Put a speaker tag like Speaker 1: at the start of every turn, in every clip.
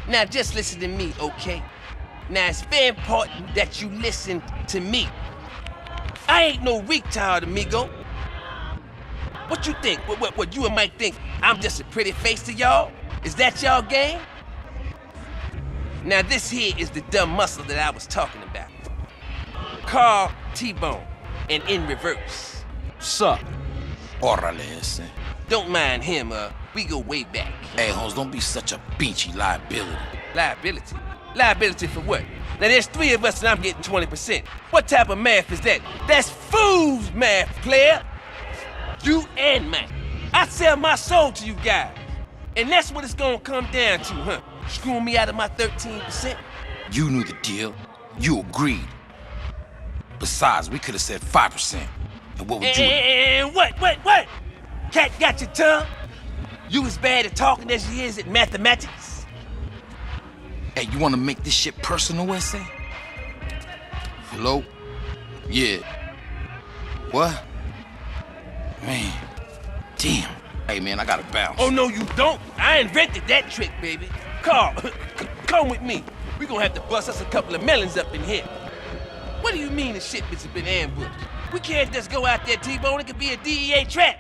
Speaker 1: Now just listen to me, okay? Now it's very important that you listen to me. I ain't no retard, amigo. What you think? What you and Mike think I'm just a pretty face to y'all? Is that y'all game? Now this here is the dumb muscle that I was talking about. Carl T-Bone, and in reverse.
Speaker 2: Sup? Órale ese.
Speaker 1: Don't mind him, we go way back.
Speaker 2: Hey, Holmes, don't be such a beachy liability.
Speaker 1: Liability? Liability for what? Now there's 3 of us and I'm getting 20%. What type of math is that? That's fool's math, player! You and Mike. I sell my soul to you guys. And that's what it's gonna come down to, huh? Screwing me out of my 13%?
Speaker 2: You knew the deal. You agreed. Besides, we could have said 5%. And what would you...
Speaker 1: And what? Cat got your tongue? You as bad at talking as you is at mathematics?
Speaker 2: Hey, you want to make this shit personal, essay? Hello? Yeah. What? Man. Damn. Hey, man, I gotta bounce.
Speaker 1: Oh, no, you don't. I invented that trick, baby. Carl, come with me. We gonna have to bust us a couple of melons up in here. What do you mean the shipments have been ambushed? We can't just go out there, T-Bone. It could be a DEA trap.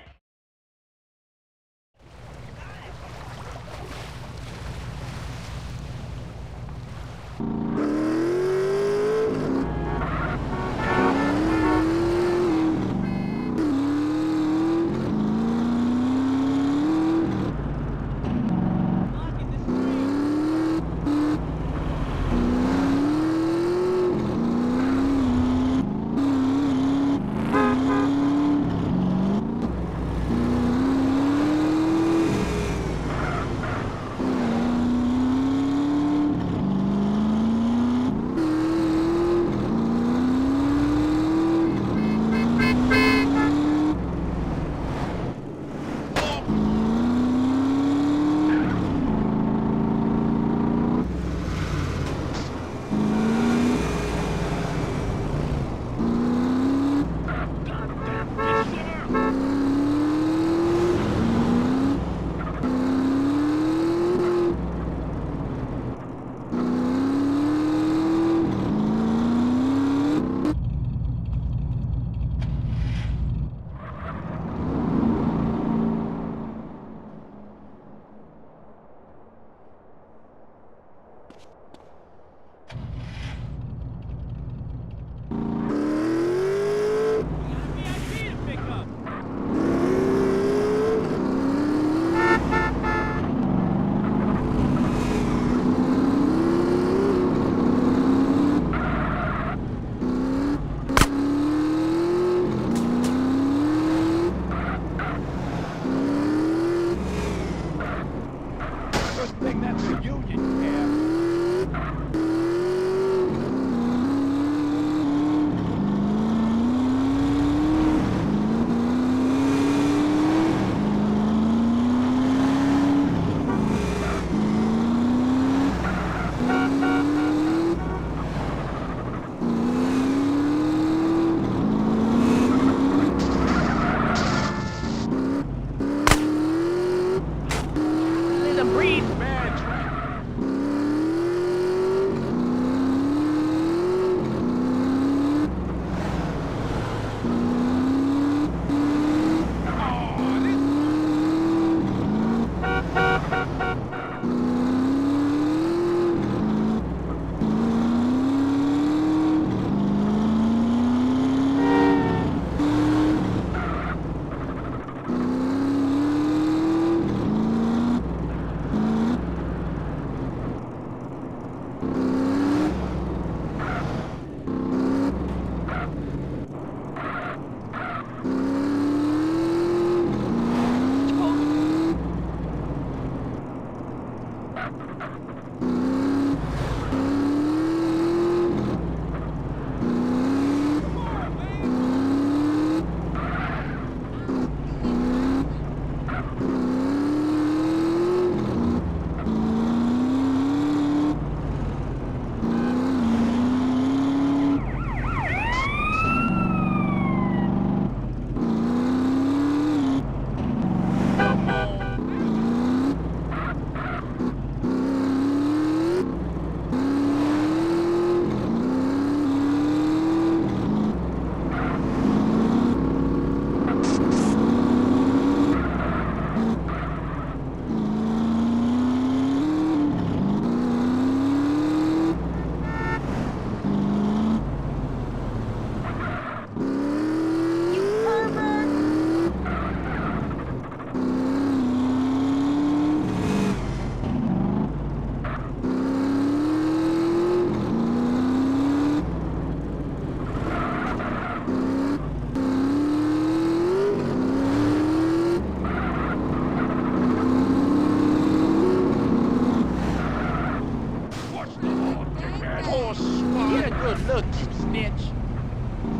Speaker 1: Look, you snitch.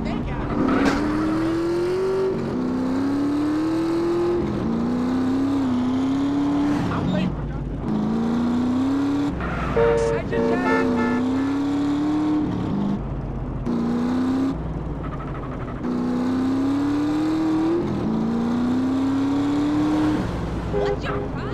Speaker 1: They got it. I'm late. I just had... What's your problem?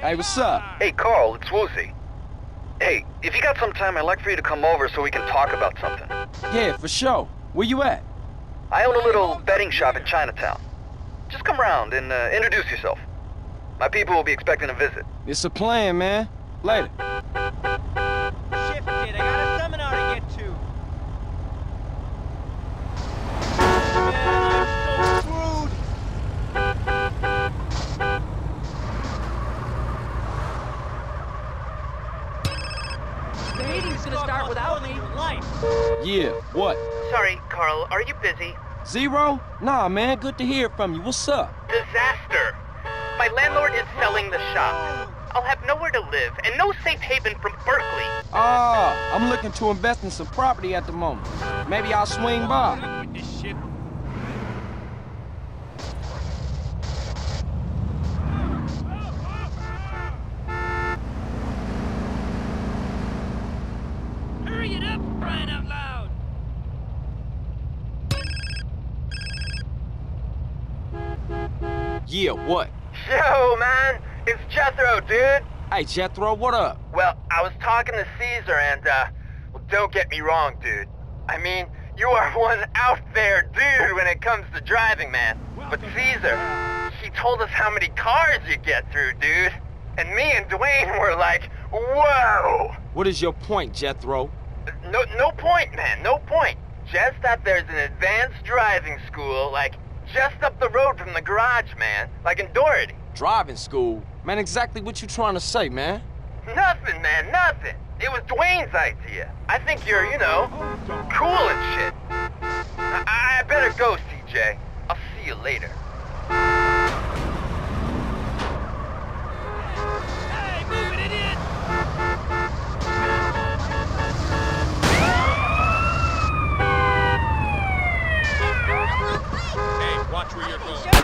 Speaker 3: Hey, what's up?
Speaker 4: Hey, Carl, it's Woozy. Hey, if you got some time, I'd like for you to come over so we can talk about something.
Speaker 3: Yeah, for sure. Where you at?
Speaker 4: I own a little betting shop in Chinatown. Just come around and introduce yourself. My people will be expecting a visit.
Speaker 3: It's a plan, man. Later.
Speaker 5: Shifted, I got a seminar to get to. Man, I'm so screwed. The meeting's gonna start without me.
Speaker 3: Yeah, what?
Speaker 6: Sorry, Carl, are you busy?
Speaker 3: Zero? Nah, man, good to hear from you. What's up?
Speaker 6: Disaster! My landlord is selling the shop. I'll have nowhere to live and no safe haven from Berkeley.
Speaker 3: Ah, I'm looking to invest in some property at the moment. Maybe I'll swing by.
Speaker 1: With this shit. Hurry it up, crying out loud.
Speaker 3: Yeah, what?
Speaker 6: Yo, man, it's Jethro, dude.
Speaker 3: Hey, Jethro, what up?
Speaker 6: Well, I was talking to Caesar and, well, don't get me wrong, dude. I mean, you are one out there dude when it comes to driving, man. But Caesar, he told us how many cars you get through, dude. And me and Dwayne were like, whoa!
Speaker 3: What is your point, Jethro?
Speaker 6: No point, man, no point. Just that there's an advanced driving school, like, just up the road from the garage, man. Like in Doherty.
Speaker 3: Driving school? Man, exactly what you trying to say, man?
Speaker 6: Nothing, man, nothing. It was Dwayne's idea. I think you're, you know, cool and shit. I better go, CJ. I'll see you later.
Speaker 5: Hey, move it, idiot!
Speaker 7: Hey, watch where you're going.